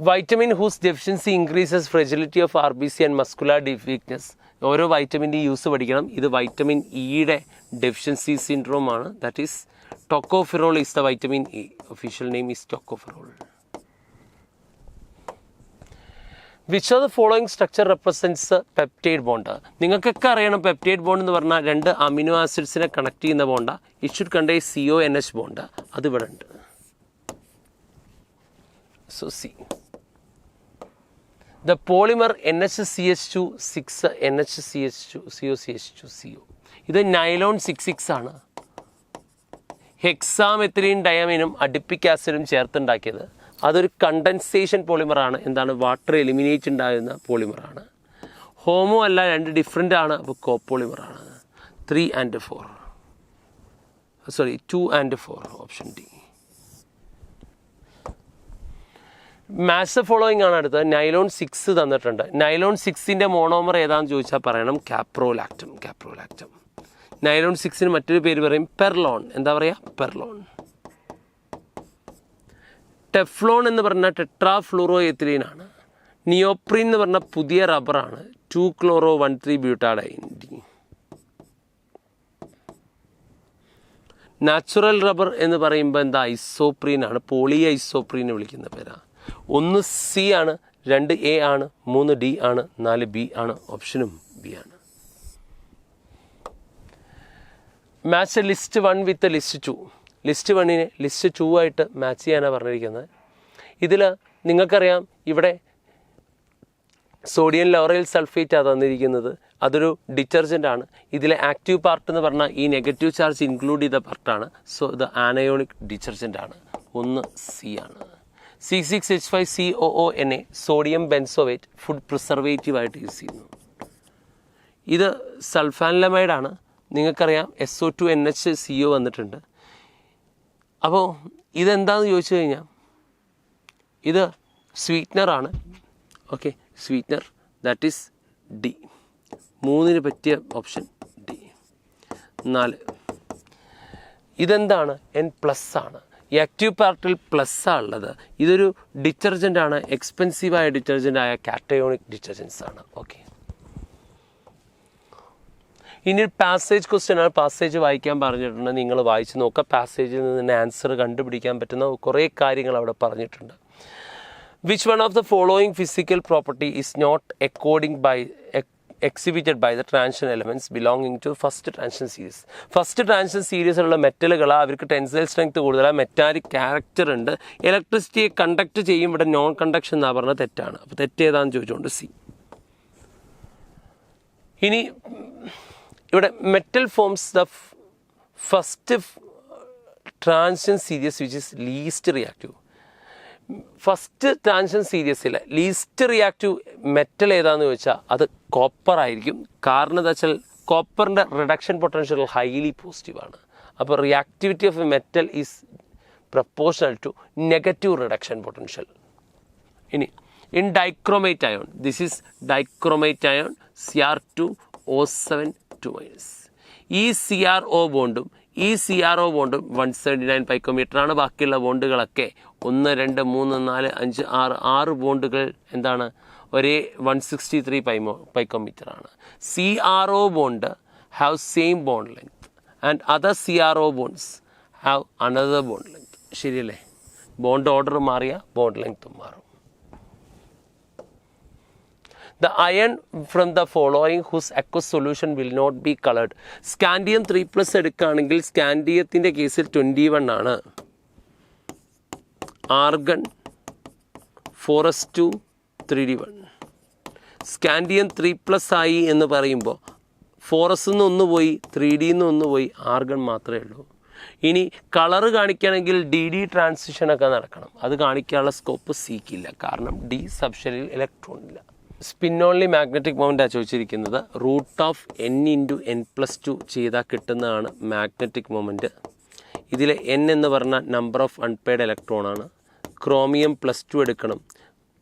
Vitamin whose deficiency increases fragility of RBC and muscular weakness. ഓരോ വൈറ്റമിൻ്റെ use പഠിക്കണം. ഇത് vitamin ഇയുടെ deficiency syndrome ആണ്. That is tocopherol is the vitamin E. Official name is tocopherol. Which of the following structure represents peptide bond? നിങ്ങൾക്കൊക്കെ അറിയണം peptide bond എന്ന് പറഞ്ഞാൽ 2 അമിനോ ആസിഡ്സിനെ കണക്ട് ചെയ്യുന്ന bonda. It should contain CONH bond. അത് ഇവിടെ ഉണ്ട്. So C the polymer NHCH2 6 NHCH2 COCH2 CO. ഇത് nylon 66 ആണ്. ഹെക്സാമെത്തിലീൻ ഡയമിനും അഡിപ്പിക് ആസിഡും ചേർത്തുണ്ടാക്കിയത്. അതൊരു കണ്ടൻസേഷൻ പോളിമറാണ്. എന്താണ്? വാട്ടർ എലിമിനേറ്റ് ഉണ്ടാകുന്ന പോളിമറാണ്. ഹോമോ അല്ല, 2 ഡിഫറെൻ്റ് ആണ്. അപ്പോൾ കോപ്പോളിമറാണ്. 2 and 4 option D. Match following ആണ് അടുത്തത്. നൈലോൺ 6 തന്നിട്ടുണ്ട്. നൈലോൺ 6ൻ്റെ മോണോമർ ഏതാണെന്ന് ചോദിച്ചാൽ പറയണം കാപ്രോലാക്റ്റം. നൈലോൺ 6ന് മറ്റൊരു പേര് പറയും പെർലോൺ. എന്താ പറയുക? പെർലോൺ. ടെഫ്ലോൺ എന്ന് പറഞ്ഞാൽ ടെട്രാഫ്ലൂറോ എത്തിലീൻ ആണ്. നിയോപ്രീൻ എന്ന് പറഞ്ഞാൽ പുതിയ റബ്ബറാണ്. 2-chloro-1,3-butadiene. നാച്ചുറൽ റബ്ബർ എന്ന് പറയുമ്പോൾ എന്താ? ഐസോപ്രീൻ ആണ്. പോളി ഐസോപ്രീൻ വിളിക്കുന്ന പേരാണ്. 1 C ആണ്, 2 A ആണ്, 3 D ആണ്, 4 B ആണ്. ഓപ്ഷനും B ആണ്. Match list 1 with list 2. List 1നെ ലിസ്റ്റ് 2 ആയിട്ട് മാച്ച് ചെയ്യാനാണ് പറഞ്ഞിരിക്കുന്നത്. ഇതിൽ നിങ്ങൾക്കറിയാം ഇവിടെ സോഡിയം ലോറൈൽ സൾഫേറ്റാണ് തന്നിരിക്കുന്നത്. അതൊരു ഡിറ്റർജൻ്റ് ആണ്. ഇതിലെ ആക്റ്റീവ് പാർട്ട് എന്ന് പറഞ്ഞാൽ ഈ നെഗറ്റീവ് ചാർജ് ഇൻക്ലൂഡ് ചെയ്ത പാർട്ടാണ്. സോ ഇത് ആനയോണിക് ഡിറ്റർജൻ്റ് ആണ്. 1 C ആണ്. C6H5COONA സോഡിയം ബെൻസോവേറ്റ് ഫുഡ് പ്രിസർവേറ്റീവ് ആയിട്ട് യൂസ് ചെയ്യുന്നു. ഇത് സൾഫാനിലമൈഡാണ്. നിങ്ങൾക്കറിയാം SO2NH CO വന്നിട്ടുണ്ട്. അപ്പോൾ ഇതെന്താണെന്ന് ചോദിച്ചു കഴിഞ്ഞാൽ ഇത് സ്വീറ്റ്നറാണ്. Okay, sweetener, that is D. 3 പറ്റിയ ഓപ്ഷൻ D. 4 ഇതെന്താണ്? N+ ആണ്. ഈ ആക്റ്റീവ് പാർട്ടിൽ പ്ലസ്സാണ് ഉള്ളത്. ഇതൊരു ഡിറ്റർജൻ്റാണ്, എക്സ്പെൻസീവായ ഡിറ്റർജൻ്റായ കാറ്റയോണിക് ഡിറ്റർജൻസ് ആണ്. ഓക്കെ, ഇനി പാസേജ് ക്വസ്റ്റ്യൻ ആണ്. പാസേജ് വായിക്കാൻ പറഞ്ഞിട്ടുണ്ട്, നിങ്ങൾ വായിച്ച് നോക്കുക. പാസേജിൽ നിന്ന് ആൻസർ കണ്ടുപിടിക്കാൻ പറ്റുന്ന കുറേ കാര്യങ്ങൾ അവിടെ പറഞ്ഞിട്ടുണ്ട്. Which one of the following physical property is not exhibited by the transition elements belonging to first transition series? First transition സീരീസിലുള്ള മെറ്റലുകളാണ്, അവർക്ക് ടെൻസൈൽ സ്ട്രെങ്ത് കൂടുതലാണ്, മെറ്റാലിക് ക്യാരക്ടർ ഉണ്ട്, ഇലക്ട്രിസിറ്റിയെ കണ്ടക്ട് ചെയ്യും. ഇവിടെ നോൺ കണ്ടക്ഷൻ എന്നാണ് പറഞ്ഞത്, തെറ്റാണ്. അപ്പോൾ തെറ്റ് ഏതാണെന്ന് ചോദിച്ചുകൊണ്ട് C. ഇനി ഇവിടെ metal forms the first transition series which is least reactive. First transition സീരീസിൽ ലീസ്റ്റ് റിയാക്റ്റീവ് മെറ്റൽ ഏതാണെന്ന് ചോദിച്ചാൽ അത് കോപ്പർ ആയിരിക്കും. കാരണം എന്താ വെച്ചാൽ കോപ്പറിൻ്റെ റിഡക്ഷൻ പൊട്ടൻഷ്യൽ ഹൈലി പോസിറ്റീവാണ്. അപ്പോൾ reactivity of a metal is proportional to negative reduction potential. ഇനി in dichromate ion, this is dichromate ion Cr2O7 2-. ഈ CrO ബോണ്ടും ഈ CrO ബോണ്ടും 179 പൈക്കോമീറ്റർ ആണ്. ബാക്കിയുള്ള ബോണ്ടുകളൊക്കെ 1, 2, 3, 4, 5, 6 ബോണ്ടുകൾ എന്താണ്? ഒരേ 163 പൈക്കോമീറ്റർ ആണ്. CrO bond have same bond length and other CrO bonds have another bond length. ശരിയല്ലേ? ബോണ്ട് ഓർഡർ മാറിയ ബോണ്ട് ലെങ്ത്തും മാറും. The iron from the following whose aqueous solution will not be colored. Scandium 3+ എടുക്കുകയാണെങ്കിൽ സ്കാൻഡിയത്തിൻ്റെ കേസിൽ 21 ആണ്. Argon 4s2 3d1. Scandium 3+ ആയി എന്ന് പറയുമ്പോൾ 4s നിന്ന് 1 പോയി, 3d നിന്ന് 1 പോയി, ആർഗൺ മാത്രമേ ഉള്ളൂ. ഇനി കളറ് കാണിക്കുകയാണെങ്കിൽ DD ട്രാൻസിഷനൊക്കെ നടക്കണം. അത് കാണിക്കാനുള്ള സ്കോപ്പ് സിക്കില്ല, കാരണം D സബ്ഷെല്ലിൽ ഇലക്ട്രോൺ ഇല്ല. സ്പിൻ ഓൺലി മാഗ്നറ്റിക് മൊമെൻ്റാണ് ചോദിച്ചിരിക്കുന്നത്. √(n+2) ചെയ്താൽ കിട്ടുന്നതാണ് മാഗ്നറ്റിക് മൊമെൻറ്റ്. ഇതിൽ N എന്ന് പറഞ്ഞാൽ നമ്പർ ഓഫ് അൺപെയ്ഡ് ഇലക്ട്രോണാണ്. ക്രോമിയം +2 എടുക്കണം.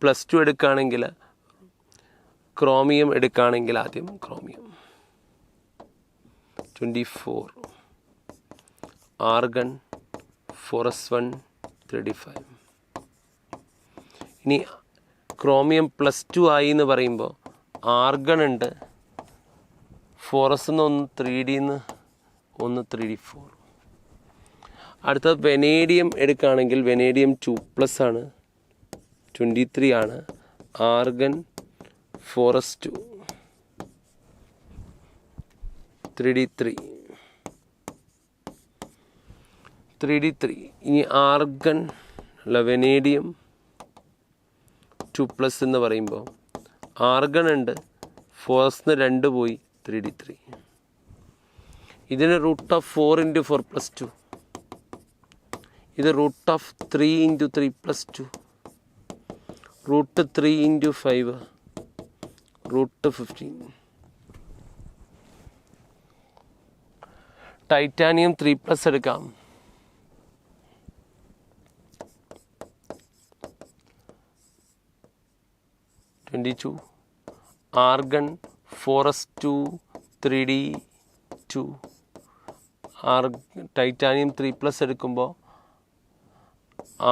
+2 എടുക്കുകയാണെങ്കിൽ ആദ്യം ക്രോമിയം 24, ആർഗൺ 4s1 35. ഇനി ക്രോമിയം +2 ആയി എന്ന് പറയുമ്പോൾ ആർഗൺ ഉണ്ട്, 4s നിന്ന് 1, 3d നിന്ന് 1, 3d4. അടുത്തത് വെനേഡിയം എടുക്കുകയാണെങ്കിൽ വെനേഡിയം 2+ ആണ്, 23 ആണ്. Argon 4s2 3d3. ഇനി ആർഗൺ അല്ല വെനേഡിയം 2+ എന്ന് പറയുമ്പോൾ ആർഗൺ ഉണ്ട്, 4s നിന്ന് 2 പോയി, 3d3. ഇതിന് √4 × 4+2. ഇത് √3 × 3+2, √3 × 5, √15. ടൈറ്റാനിയം 3+ എടുക്കാം. Argon 4s2 3d2. ടൈറ്റാനിയം 3+ എടുക്കുമ്പോൾ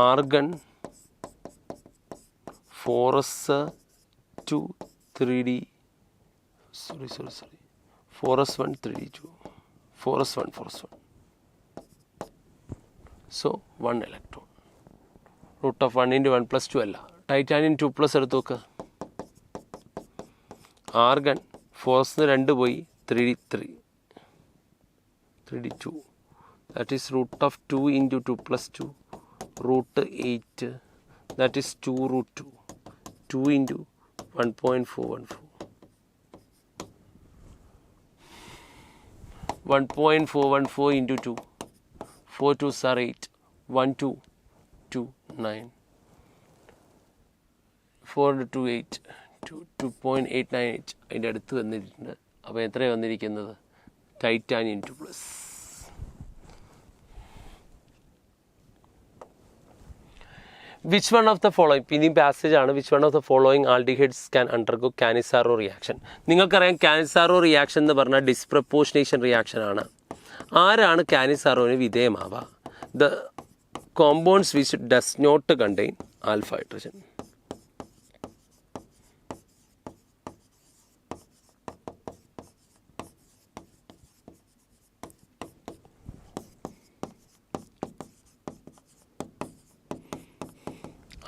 argon 4s2 3d 4s1 3d2 4s1. So 1 electron. √1 × 1+2 അല്ല. ടൈറ്റാനിയം 2+ എടുത്ത് നോക്കുക. ആർഗൺ 4s നിന്ന് 2 പോയി, 3d2. That is √2 × 2+2, √8. That is 2√2. 2 × 1.414. 1.414 × 2. 4 2s are 8. 1 2 2 9. 4 × 2 8. 2.898 അതിൻ്റെ അടുത്ത് വന്നിട്ടുണ്ട്. അപ്പോൾ എത്രയാണ് വന്നിരിക്കുന്നത്? titanium 2 plus. Which one of the following, pinning passage ആണ്, which one of the following aldehydes can undergo Cannizzaro reaction? നിങ്ങൾക്കറിയാം Cannizzaro reaction എന്ന് പറഞ്ഞാൽ ഡിസ്പ്രപ്പോർഷനേഷൻ റിയാക്ഷൻ ആണ്. ആരാണ് Cannizzaro-ന് വിധേയമാവുക? The compounds which does not contain alpha hydrogen.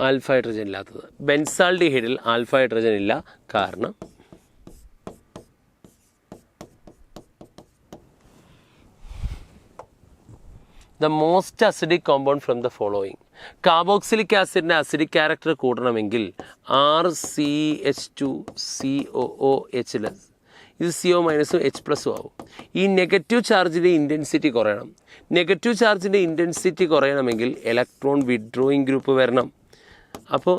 Alpha hydrogen ഇല്ലാത്തത്. ബെൻസാൾഡിഹൈഡിൽ alpha hydrogen ഇല്ല, കാരണം the most acidic compound from the following. Carboxylic ആസിഡിൻ്റെ acidic character കൂടണമെങ്കിൽ RCH2COOH ഇത് CO മൈനസും H+ ആവും. ഈ നെഗറ്റീവ് ചാർജിൻ്റെ ഇൻറ്റൻസിറ്റി കുറയണം. നെഗറ്റീവ് ചാർജിൻ്റെ ഇൻറ്റൻസിറ്റി കുറയണമെങ്കിൽ ഇലക്ട്രോൺ വിഡ്രോയിങ് ഗ്രൂപ്പ് വരണം. അപ്പോൾ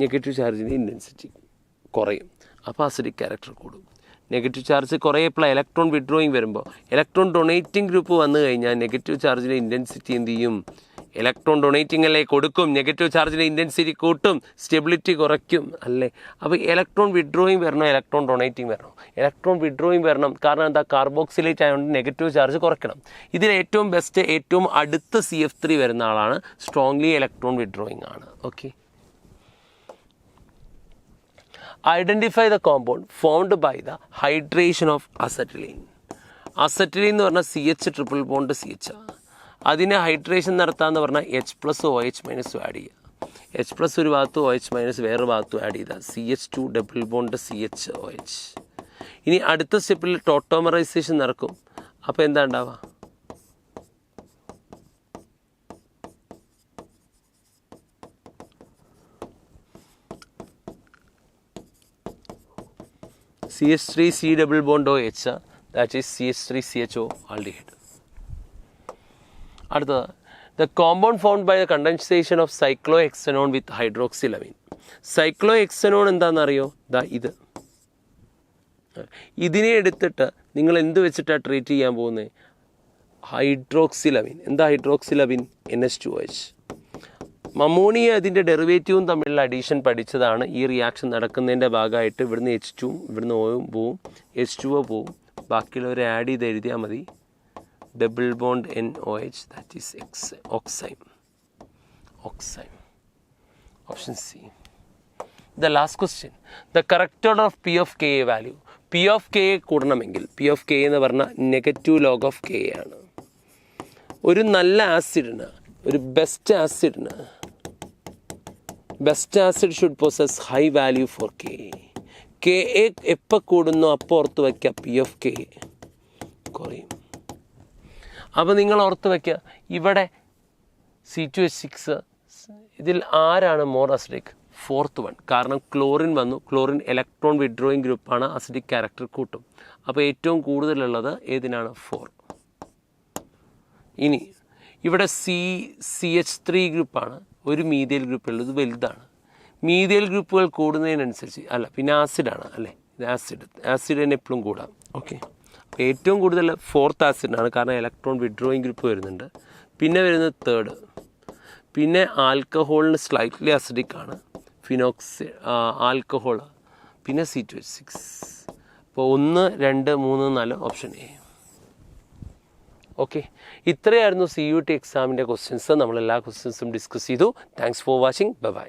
നെഗറ്റീവ് ചാർജിൻ്റെ ഇൻറ്റൻസിറ്റി കുറയും, അപ്പോൾ അസിഡിക് ക്യാരക്ടർ കൂടും. നെഗറ്റീവ് ചാർജ് കുറേപ്പോൾ ഇലക്ട്രോൺ വിഡ്രോയിങ് വരുമ്പോൾ ഇലക്ട്രോൺ ഡൊണേറ്റിംഗ് ഗ്രൂപ്പ് വന്നു കഴിഞ്ഞാൽ നെഗറ്റീവ് ചാർജിൻ്റെ ഇൻറ്റൻസിറ്റി എന്ത് ചെയ്യും? ഇലക്ട്രോൺ ഡൊണേറ്റിംഗല്ലേ കൊടുക്കും, നെഗറ്റീവ് ചാർജിൻ്റെ ഇൻറ്റൻസിറ്റി കൂട്ടും, സ്റ്റെബിലിറ്റി കുറയ്ക്കും അല്ലേ. അപ്പോൾ ഇലക്ട്രോൺ വിഡ്രോയിങ് വരണോ ഇലക്ട്രോൺ ഡൊണേറ്റിംഗ് വരണോ? ഇലക്ട്രോൺ വിഡ്രോയിങ് വരണം. കാരണം എന്താ? കാർബോക്സിലേറ്റ് ആയതുകൊണ്ട് നെഗറ്റീവ് ചാർജ് കുറയ്ക്കണം. ഇതിൽ ഏറ്റവും ബെസ്റ്റ് ഏറ്റവും അടുത്ത CF3 വരുന്ന ആളാണ് സ്ട്രോങ്ലി ഇലക്ട്രോൺ വിഡ്രോയിങ് ആണ്. Okay, identify the compound formed by the hydration of acetylene. Acetylene എന്ന് പറഞ്ഞാൽ CH ട്രിപ്പിൾ ബോണ്ട് CH. അതിനെ ഹൈഡ്രേഷൻ നടത്താമെന്ന് പറഞ്ഞാൽ H+OH- ആഡ് ചെയ്യുക. H+ ഒരു ഭാഗത്തും OH- വേറെ ഭാഗത്തും ആഡ് ചെയ്താൽ CH2 ഡബിൾ ബോണ്ട് CHOH. ഇനി അടുത്ത സ്റ്റെപ്പിൽ ടോട്ടോമറൈസേഷൻ നടക്കും. അപ്പോൾ എന്താ ഉണ്ടാവുക? CH3C double bond OH, that is CH3CHO aldehyde. അടുത്തത്, the compound formed by the condensation of cyclohexanone with hydroxylamine. Cyclohexanone എന്താണെന്നറിയോ? ഇത്. ഇതിനെ എടുത്തിട്ട് നിങ്ങൾ എന്ത് വെച്ചിട്ടാണ് ട്രീറ്റ് ചെയ്യാൻ പോകുന്നത്? ഹൈഡ്രോക്സിലമീൻ. എന്താ ഹൈഡ്രോക്സിലമീൻ? NH2OH. അമോണിയ അതിൻ്റെ ഡെറിവേറ്റീവും തമ്മിലുള്ള അഡീഷൻ പഠിച്ചതാണ്. ഈ റിയാക്ഷൻ നടക്കുന്നതിൻ്റെ ഭാഗമായിട്ട് ഇവിടുന്ന് H2 ഇവിടുന്ന് Oയും പോവും, H2O പോവും, ബാക്കിയുള്ളവരെ ആഡ് ചെയ്ത് എഴുതിയാൽ മതി. Double bond NOH, that is oxime. Option C. The last question, the correct order of P of Ka value. P of Ka കൂടണമെങ്കിൽ P of Ka എന്ന് പറഞ്ഞാൽ നെഗറ്റീവ് ലോഗ് ഓഫ് Ka ആണ്. ഒരു നല്ല ആസിഡിന്, ഒരു best acid should possess high value for Ka. Ka എപ്പോൾ കൂടുന്നു അപ്പോൾ ഓർത്ത് വയ്ക്കുക P of Ka കുറയും. അപ്പോൾ നിങ്ങൾ ഓർത്ത് വയ്ക്കുക, ഇവിടെ C2H6 ഇതിൽ ആരാണ് മോർ അസിഡിക്? Fourth one. കാരണം ക്ലോറിൻ വന്നു, ക്ലോറിൻ ഇലക്ട്രോൺ വിഡ്രോയിങ് ഗ്രൂപ്പാണ്, അസിഡിക് ക്യാരക്ടർ കൂട്ടും. അപ്പോൾ ഏറ്റവും കൂടുതലുള്ളത് ഏതിനാണ്? 4. ഇനി ഇവിടെ CH3 ഗ്രൂപ്പാണ്, ഒരു മീഥൈൽ ഗ്രൂപ്പുള്ളത് വലുതാണ്. മീഥൈൽ ഗ്രൂപ്പുകൾ കൂടുന്നതിനനുസരിച്ച് പിന്നെ ആസിഡാണ് അല്ലേ, ഇത് ആസിഡിന് എപ്പോഴും കൂടാം. ഓക്കെ, അപ്പോൾ ഏറ്റവും കൂടുതൽ 4th ആസിഡാണ്, കാരണം ഇലക്ട്രോൺ വിഡ്രോയിങ് ഗ്രൂപ്പ് വരുന്നുണ്ട്. പിന്നെ വരുന്നത് 3rd. പിന്നെ ആൽക്കഹോളിന് സ്ലൈറ്റ്ലി അസിഡിക് ആണ്, ആൽക്കഹോൾ. പിന്നെ C2H6. അപ്പോൾ 1, 2, 3, 4 ഓപ്ഷൻ എ. ഓക്കെ, ഇത്രയായിരുന്നു CUT എക്സാമിൻ്റെ ക്വസ്റ്റ്യൻസ്. നമ്മളെല്ലാ ക്വസ്റ്റ്യൻസും ഡിസ്കസ് ചെയ്തു. Thanks for watching. ബൈ.